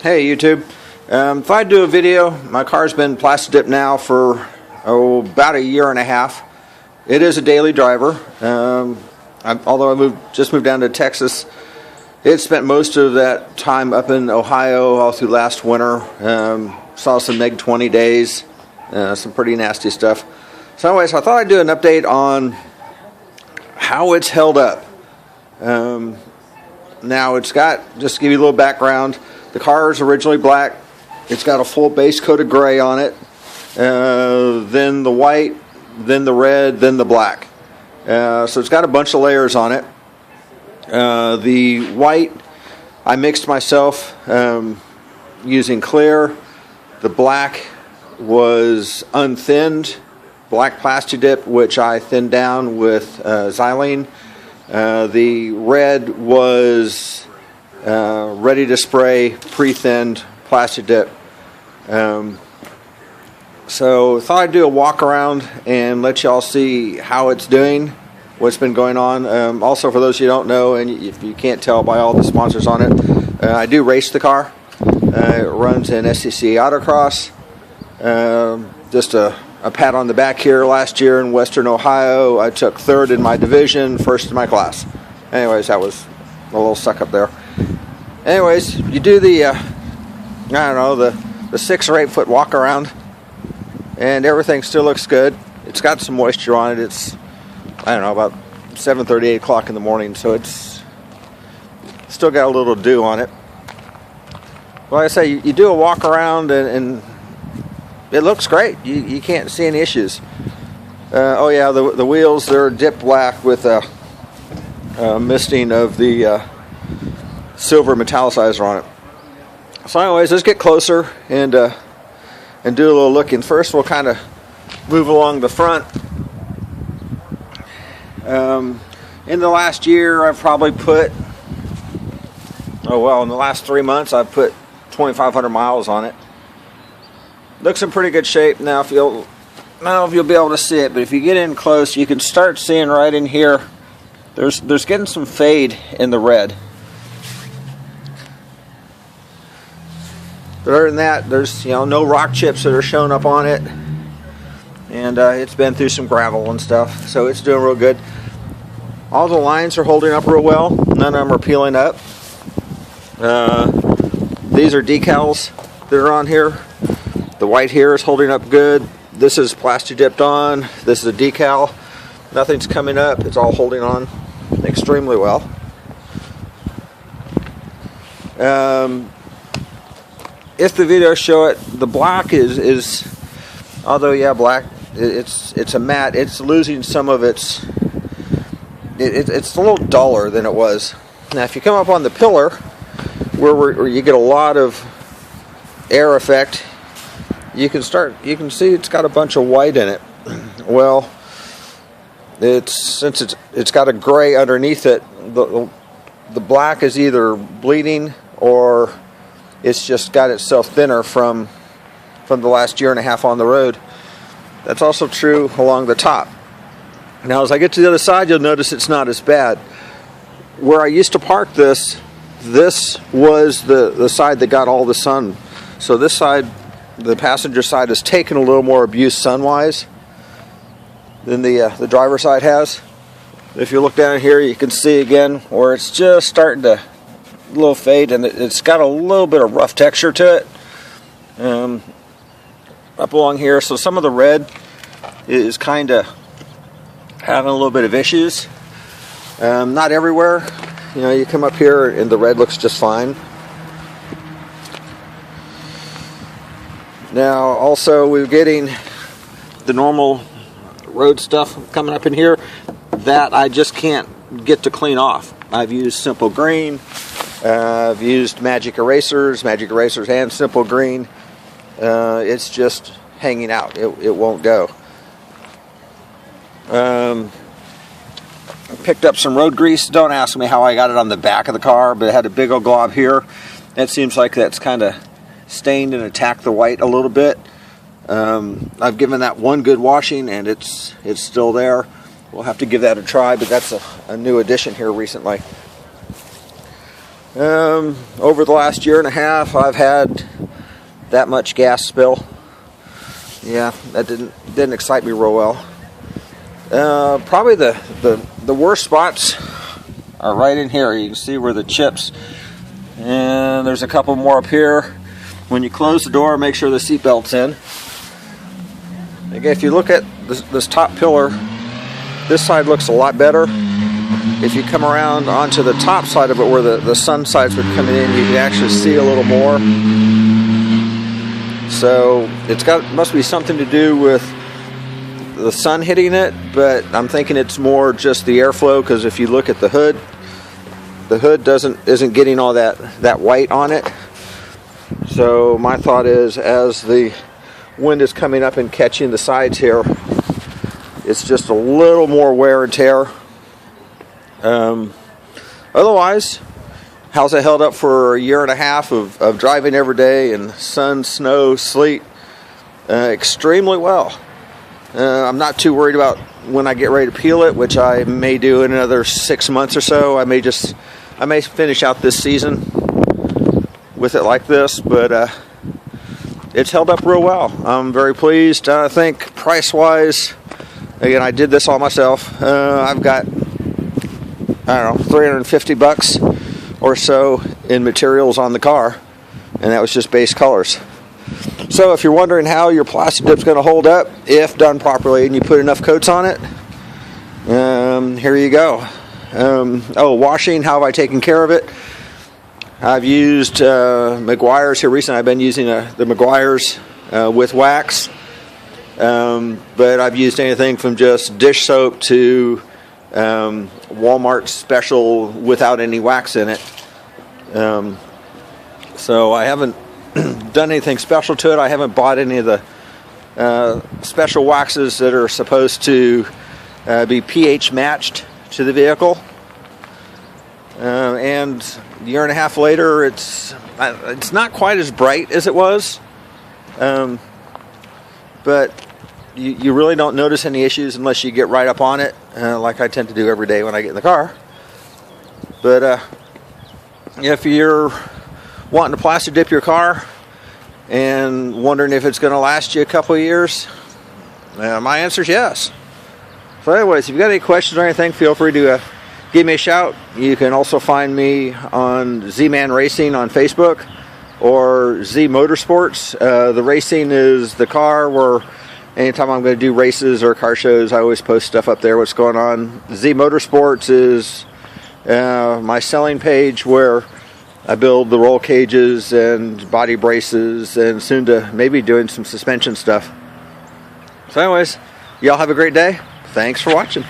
Hey YouTube, if I do a video, my car's been Plasti Dip now for about a year and a half. It is a daily driver. Although I just moved down to Texas, it spent most of that time up in Ohio all through last winter. Saw some neg 20 days, some pretty nasty stuff. So anyways, I thought I'd do an update on how it's held up. Now it's got, just to give you a little background, the car is originally black. It's got a full base coat of gray on it, then the white, then the red, then the black. So it's got a bunch of layers on it. The white I mixed myself using clear. The black was unthinned, black Plasti Dip, which I thinned down with xylene. The red was ready to spray, pre-thinned Plasti Dip. So thought I'd do a walk around and let y'all see how it's doing, what's been going on. Also, for those of you who don't know, and if you can't tell by all the sponsors on it, I do race the car. It runs in SCC Autocross. Just a pat on the back here. Last year in Western Ohio, I took third in my division, first in my class. Anyways, that was a little suck up there. Anyways, you do the, I don't know, the 6 or 8 foot walk around, and everything still looks good. It's got some moisture on it. It's, I don't know, about 7:30, 8 o'clock in the morning, so it's still got a little dew on it. Like I say, you do a walk around and it looks great. You can't see any issues. Oh yeah, the wheels, they're dipped black with a misting of the silver metallicizer on it. So anyways, let's get closer and do a little looking. First, we'll kind of move along the front. In the last year, I've probably put, in the last 3 months, I've put 2,500 miles on it. Looks in pretty good shape. Now, I don't know if you'll be able to see it, but if you get in close, you can start seeing right in here, there's getting some fade in the red. But other than that, there's no rock chips that are showing up on it, and it's been through some gravel and stuff, so it's doing real good. All the lines are holding up real well. None of them are peeling up. These are decals that are on here. The white here is holding up good. This is Plasti Dipped on. This is a decal. Nothing's coming up. It's all holding on extremely well. If the videos show it, the black is although yeah, black, it's a matte. It's losing some of its. It's a little duller than it was. Now, if you come up on the pillar, where you get a lot of air effect, you can see it's got a bunch of white in it. Well, since it's got a gray underneath it, the black is either bleeding or it's just got itself thinner from the last year and a half on the road. That's also true along the top. Now, as I get to the other side, you'll notice it's not as bad. Where I used to park this was the side that got all the sun. So this side, the passenger side, has taken a little more abuse sun-wise than the driver's side has. If you look down here, you can see again where it's just starting to a little fade, and it's got a little bit of rough texture to it. Up along here, so some of the red is kind of having a little bit of issues. Not everywhere. You come up here and the red looks just fine. Now, also, we're getting the normal road stuff coming up in here that I just can't get to clean off. I've used Simple Green. I've used Magic Erasers and Simple Green. It's just hanging out. It won't go. I picked up some road grease. Don't ask me how I got it on the back of the car, but it had a big old glob here. It seems like that's kind of stained and attacked the white a little bit. I've given that one good washing and it's still there. We'll have to give that a try, but that's a new addition here recently. Over the last year and a half, I've had that much gas spill. Yeah, that didn't excite me real well. Probably the worst spots are right in here. You can see where the chips, and there's a couple more up here. When you close the door, make sure the seatbelt's in. Again, if you look at this top pillar, this side looks a lot better. If you come around onto the top side of it where the sun sides would come in, you can actually see a little more. So must be something to do with the sun hitting it, but I'm thinking it's more just the airflow, because if you look at the hood isn't getting all that white on it. So my thought is, as the wind is coming up and catching the sides here, it's just a little more wear and tear. Otherwise, how's it held up for a year and a half of driving every day in sun, snow, sleet? Extremely well. I'm not too worried about when I get ready to peel it, which I may do in another 6 months or so. I may finish out this season with it like this, but it's held up real well. I'm very pleased. I think price-wise, again, I did this all myself. I've got, I don't know, $350 or so in materials on the car, and that was just base colors. So if you're wondering how your Plasti Dip's going to hold up, if done properly and you put enough coats on it, here you go. Washing, how have I taken care of it? I've used Meguiar's here recently. I've been using the Meguiar's with wax, but I've used anything from just dish soap to Walmart special without any wax in it. So I haven't done anything special to it. I haven't bought any of the special waxes that are supposed to be pH matched to the vehicle. And a year and a half later, it's not quite as bright as it was, but you really don't notice any issues unless you get right up on it, like I tend to do every day when I get in the car. But if you're wanting to Plasti Dip your car and wondering if it's going to last you a couple of years, my answer is yes. So anyways, if you've got any questions or anything, feel free to give me a shout. You can also find me on Z-Man Racing on Facebook or Z Motorsports. The racing is the car where anytime I'm going to do races or car shows, I always post stuff up there, what's going on. Z Motorsports is my selling page where I build the roll cages and body braces, and soon to maybe doing some suspension stuff. So anyways, y'all have a great day. Thanks for watching.